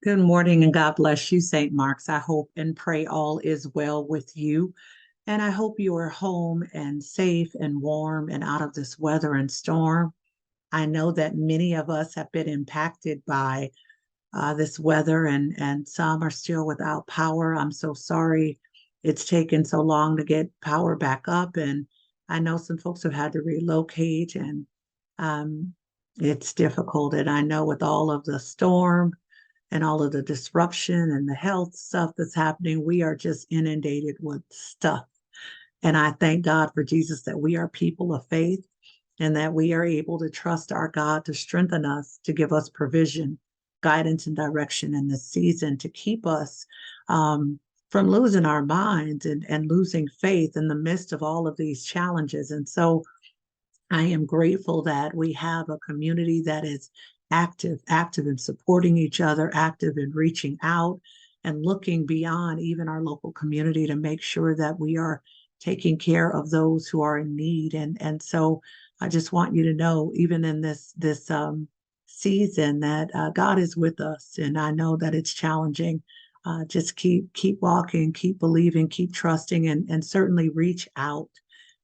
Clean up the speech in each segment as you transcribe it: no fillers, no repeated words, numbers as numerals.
Good morning and God bless you, St. Mark's. I hope and pray all is well with you. And I hope you are home and safe and warm and out of this weather and storm. I know that many of us have been impacted by this weather, and some are still without power. I'm so sorry it's taken so long to get power back up. And I know some folks have had to relocate, and um, it's difficult. And I know with all of the storm, and all of the disruption and the health stuff that's happening, we are just inundated with stuff. And I thank God for Jesus that we are people of faith and that we are able to trust our God to strengthen us, to give us provision, guidance, and direction in this season, to keep us from losing our minds and losing faith in the midst of all of these challenges. And so I am grateful that we have a community that is active in supporting each other, active in reaching out and looking beyond even our local community to make sure that we are taking care of those who are in need. And so I just want you to know, even in this season, that God is with us. And I know that it's challenging. Just keep walking, keep believing, keep trusting, and certainly reach out.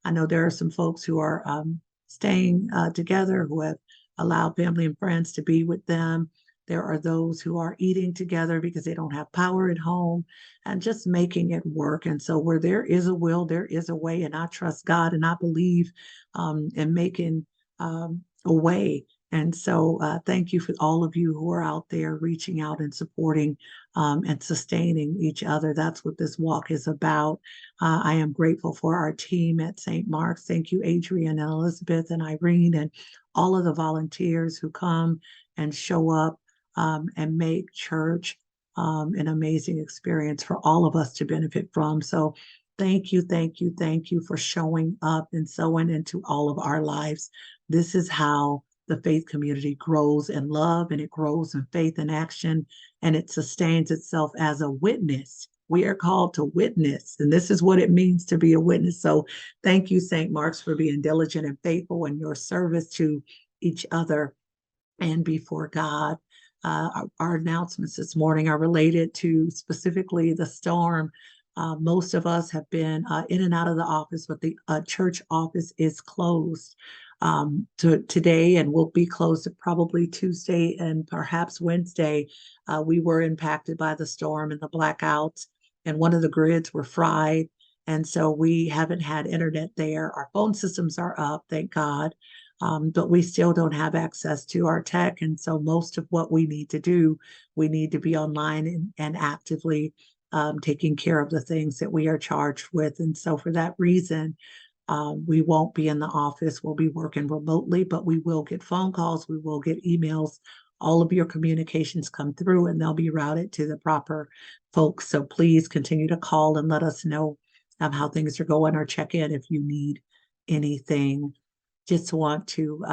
I know there are some folks who are staying together, who have allowed family and friends to be with them. There are those who are eating together because they don't have power at home and just making it work. And so, where there is a will, there is a way. And I trust God and I believe in making a way. And so, thank you for all of you who are out there reaching out and supporting and sustaining each other. That's what this walk is about. I am grateful for our team at St. Mark's. Thank you, Adrian and Elizabeth and Irene, and all of the volunteers who come and show up and make church an amazing experience for all of us to benefit from. So, thank you, thank you, thank you for showing up and sowing into all of our lives. This is how the faith community grows in love, and it grows in faith and action, and it sustains itself as a witness. We are called to witness, and this is what it means to be a witness. So thank you, St. Mark's, for being diligent and faithful in your service to each other and before God. Our announcements this morning are related to specifically the storm. Most of us have been in and out of the office, but the church office is closed today and will be closed probably Tuesday and perhaps Wednesday. We were impacted by the storm and the blackouts, and one of the grids were fried. And so we haven't had internet there. Our phone systems are up, thank God. But we still don't have access to our tech. And so most of what we need to do, we need to be online and actively taking care of the things that we are charged with. And so for that reason, we won't be in the office. We'll be working remotely, but we will get phone calls. We will get emails. All of your communications come through and they'll be routed to the proper folks. So please continue to call and let us know how things are going, or check in if you need anything. Just want to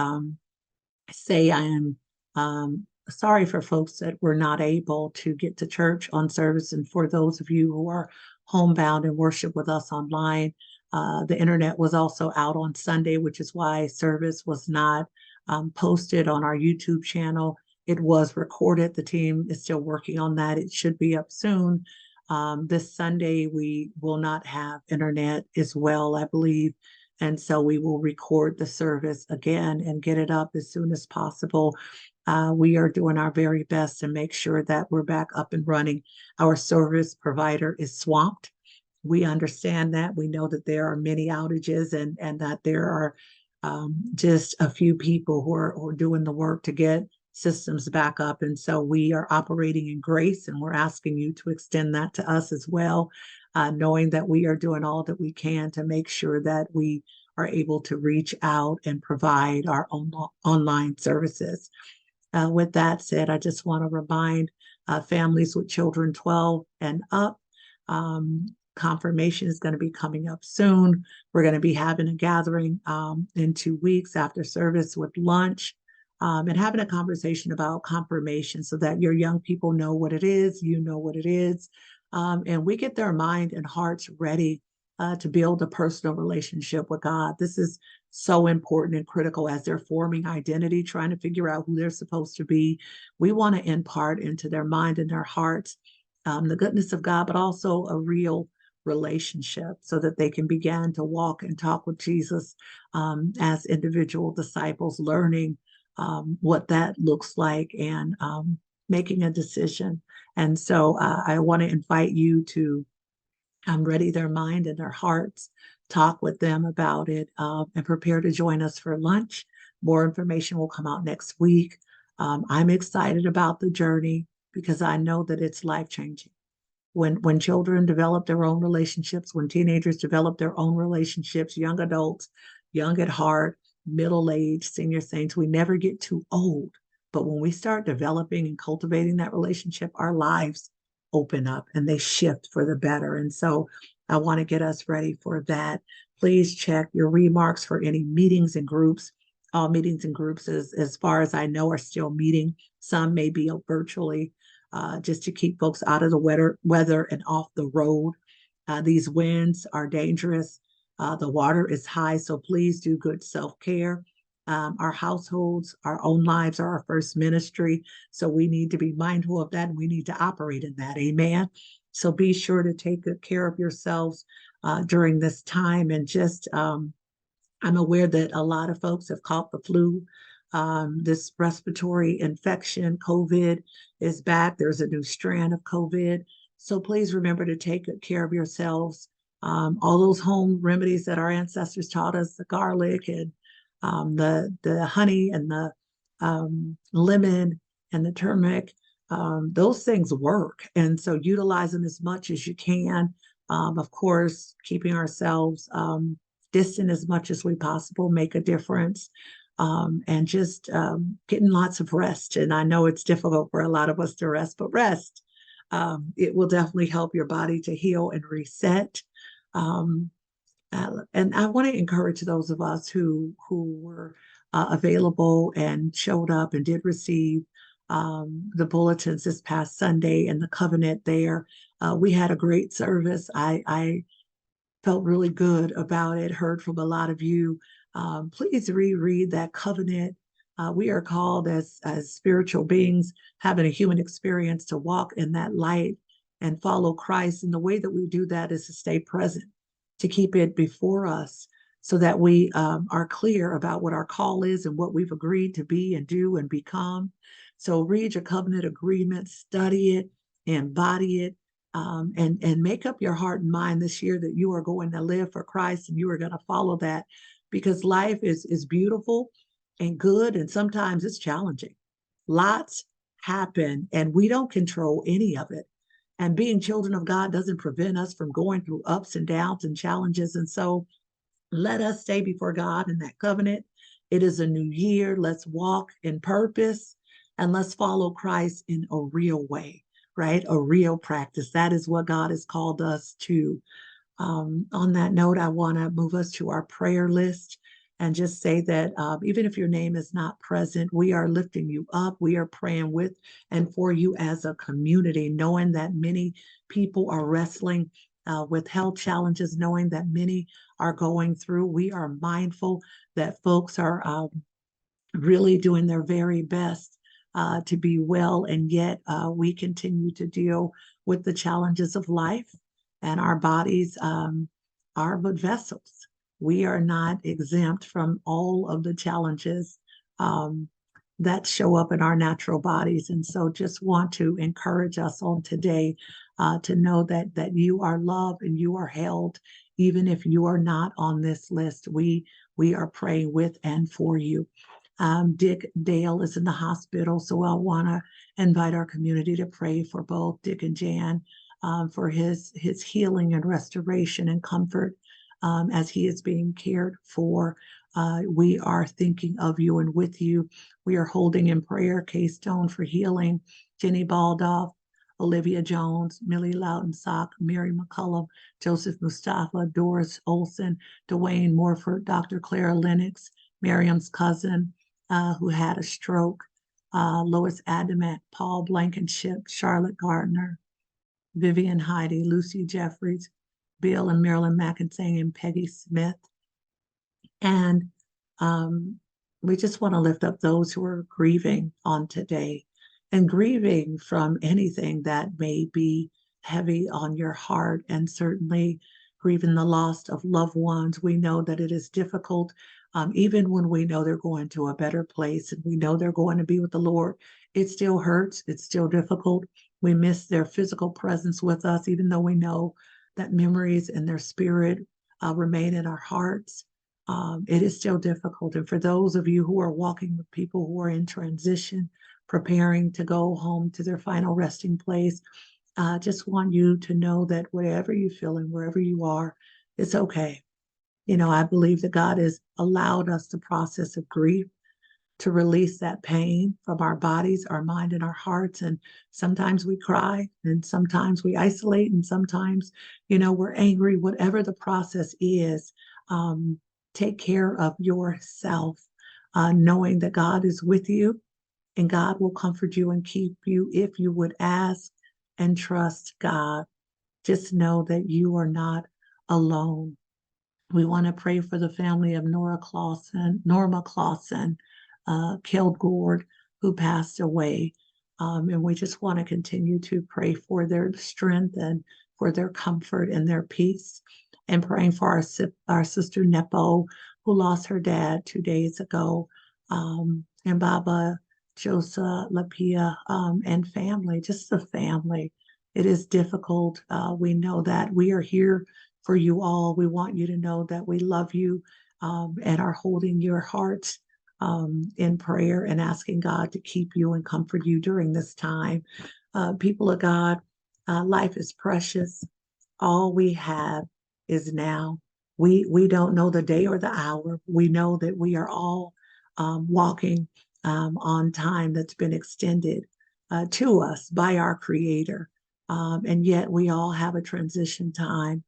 say I am sorry for folks that were not able to get to church on service. And for those of you who are homebound and worship with us online, the internet was also out on Sunday, which is why service was not posted on our YouTube channel. It was recorded. The team is still working on that. It should be up soon. This Sunday, we will not have internet as well, I believe. And so we will record the service again and get it up as soon as possible. We are doing our very best to make sure that we're back up and running. Our service provider is swamped. We understand that. We know that there are many outages, and that there are just a few people who are doing the work to get systems back up. And so we are operating in grace, and we're asking you to extend that to us as well, knowing that we are doing all that we can to make sure that we are able to reach out and provide our own online services. With that said, I just want to remind families with children 12 and up, confirmation is going to be coming up soon. We're going to be having a gathering in 2 weeks after service with lunch, and having a conversation about confirmation so that your young people know what it is, you know what it is, and we get their mind and hearts ready to build a personal relationship with God. This is so important and critical as they're forming identity, trying to figure out who they're supposed to be. We want to impart into their mind and their hearts the goodness of God, but also a real relationship so that they can begin to walk and talk with Jesus as individual disciples, learning what that looks like and making a decision. And so I want to invite you to ready their mind and their hearts, talk with them about it, and prepare to join us for lunch. More information will come out next week. I'm excited about the journey because I know that it's life changing. When children develop their own relationships, when teenagers develop their own relationships, young adults, young at heart, middle age, senior saints, we never get too old. But when we start developing and cultivating that relationship, our lives open up and they shift for the better. And so I want to get us ready for that. Please check your remarks for any meetings and groups. All meetings and groups, as far as I know, are still meeting. Some may be virtually, just to keep folks out of the weather and off the road. These winds are dangerous. The water is high, so please do good self-care. Our households, our own lives are our first ministry. So we need to be mindful of that and we need to operate in that. Amen. So be sure to take good care of yourselves during this time. And just, I'm aware that a lot of folks have caught the flu. This respiratory infection, COVID, is back. There's a new strand of COVID. So please remember to take good care of yourselves. All those home remedies that our ancestors taught us, the garlic and the honey and the lemon and the turmeric, those things work. And so utilize them as much as you can. Of course, keeping ourselves distant as much as we possible make a difference. And just getting lots of rest. And I know it's difficult for a lot of us to rest, but rest. It will definitely help your body to heal and reset. And I want to encourage those of us who were available and showed up and did receive the bulletins this past Sunday and the covenant there. We had a great service. I felt really good about it, heard from a lot of you. Please reread that covenant. We are called as spiritual beings having a human experience to walk in that light and follow Christ. And the way that we do that is to stay present, to keep it before us so that we are clear about what our call is and what we've agreed to be and do and become. So read your covenant agreement, study it, embody it, and make up your heart and mind this year that you are going to live for Christ and you are going to follow that, because life is beautiful and good, and sometimes it's challenging. Lots happen and we don't control any of it. And being children of God doesn't prevent us from going through ups and downs and challenges. And so let us stay before God in that covenant. It is a new year. Let's walk in purpose and let's follow Christ in a real way, right? A real practice. That is what God has called us to. On that note, I want to move us to our prayer list and just say that even if your name is not present, we are lifting you up. We are praying with and for you as a community, knowing that many people are wrestling with health challenges, knowing that many are going through. We are mindful that folks are really doing their very best to be well, and yet we continue to deal with the challenges of life, and our bodies are but vessels. We are not exempt from all of the challenges that show up in our natural bodies. And so just want to encourage us on today to know that you are loved and you are held, even if you are not on this list. We are praying with and for you. Dick Dale is in the hospital, so I want to invite our community to pray for both Dick and Jan for his healing and restoration and comfort as he is being cared for. We are thinking of you and with you. We are holding in prayer Kay Stone for healing, Jenny Baldoff, Olivia Jones, Millie Loudensock, Mary McCullum, Joseph Mustafa, Doris Olson, Dwayne Morford, Dr. Clara Lennox, Miriam's cousin who had a stroke, Lois Adamet, Paul Blankenship, Charlotte Gardner, Vivian Heidi, Lucy Jeffries, Bill and Marilyn McIntyre and Peggy Smith. And we just want to lift up those who are grieving on today and grieving from anything that may be heavy on your heart, and certainly grieving the loss of loved ones. We know that it is difficult, even when we know they're going to a better place and we know they're going to be with the Lord. It still hurts. It's still difficult. We miss their physical presence with us, even though we know that memories and their spirit remain in our hearts. It is still difficult. And for those of you who are walking with people who are in transition, preparing to go home to their final resting place, I just want you to know that whatever you feel and wherever you are, it's okay. You know, I believe that God has allowed us the process of grief to release that pain from our bodies, our mind, and our hearts. And sometimes we cry, and sometimes we isolate, and sometimes, you know, we're angry. Whatever the process is, take care of yourself, knowing that God is with you and God will comfort you and keep you if you would ask and trust God. Just know that you are not alone. We want to pray for the family of Norma Clausen, Kilgore, who passed away. And we just want to continue to pray for their strength and for their comfort and their peace. And praying for our sister Nepo, who lost her dad 2 days ago, and Baba Josa Lapia, and family, just the family. It is difficult. We know that we are here for you all. We want you to know that we love you, and are holding your hearts in prayer and asking God to keep you and comfort you during this time. People of God, life is precious. All we have is now. We don't know the day or the hour. We know that we are all walking on time that's been extended to us by our Creator. And yet we all have a transition time,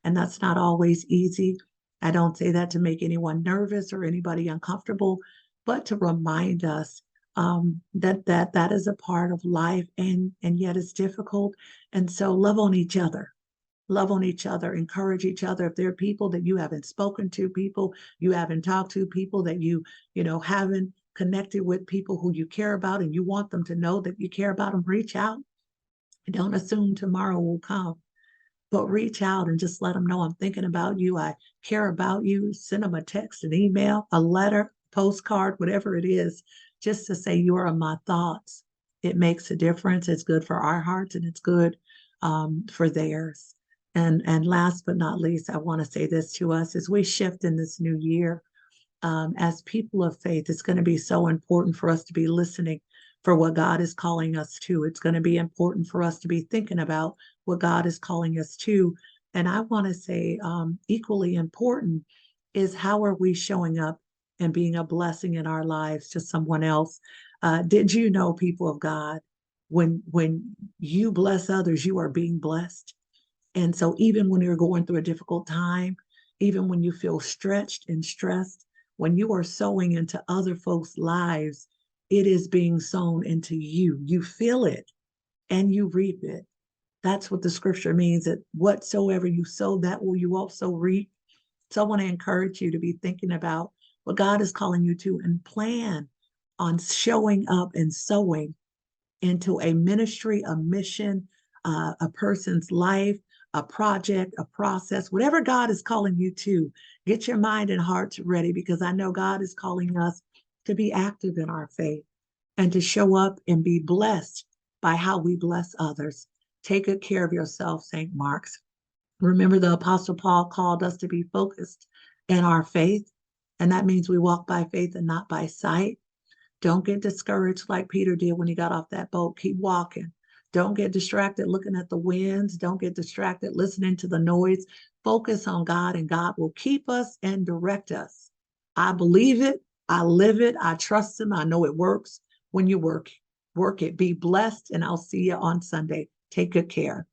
and that's not always easy. I don't say that to make anyone nervous or anybody uncomfortable, but to remind us that is a part of life, and yet it's difficult. And so love on each other. Love on each other, encourage each other. If there are people that you haven't spoken to, people you haven't talked to, people that you haven't connected with, people who you care about and you want them to know that you care about them, reach out. Don't assume tomorrow will come, but reach out and just let them know, I'm thinking about you. I care about you. Send them a text, an email, a letter, postcard, whatever it is, just to say you are in my thoughts. It makes a difference. It's good for our hearts and it's good for theirs. And last but not least, I want to say this to us as we shift in this new year, as people of faith, it's going to be so important for us to be listening for what God is calling us to. It's going to be important for us to be thinking about what God is calling us to. And I want to say equally important is, how are we showing up and being a blessing in our lives to someone else? Did you know, people of God, when you bless others, you are being blessed? And so even when you're going through a difficult time, even when you feel stretched and stressed, when you are sowing into other folks' lives, it is being sown into you. You feel it and you reap it. That's what the scripture means, that whatsoever you sow, that will you also reap. So I want to encourage you to be thinking about what God is calling you to and plan on showing up and sowing into a ministry, a mission, a person's life, a project, a process, whatever God is calling you to. Get your mind and hearts ready, because I know God is calling us to be active in our faith and to show up and be blessed by how we bless others. Take good care of yourself, St. Mark's. Remember, the Apostle Paul called us to be focused in our faith, and that means we walk by faith and not by sight. Don't get discouraged like Peter did when he got off that boat. Keep walking. Don't get distracted looking at the winds. Don't get distracted listening to the noise. Focus on God, and God will keep us and direct us. I believe it. I live it. I trust Him. I know it works when you work it. Be blessed, and I'll see you on Sunday. Take good care.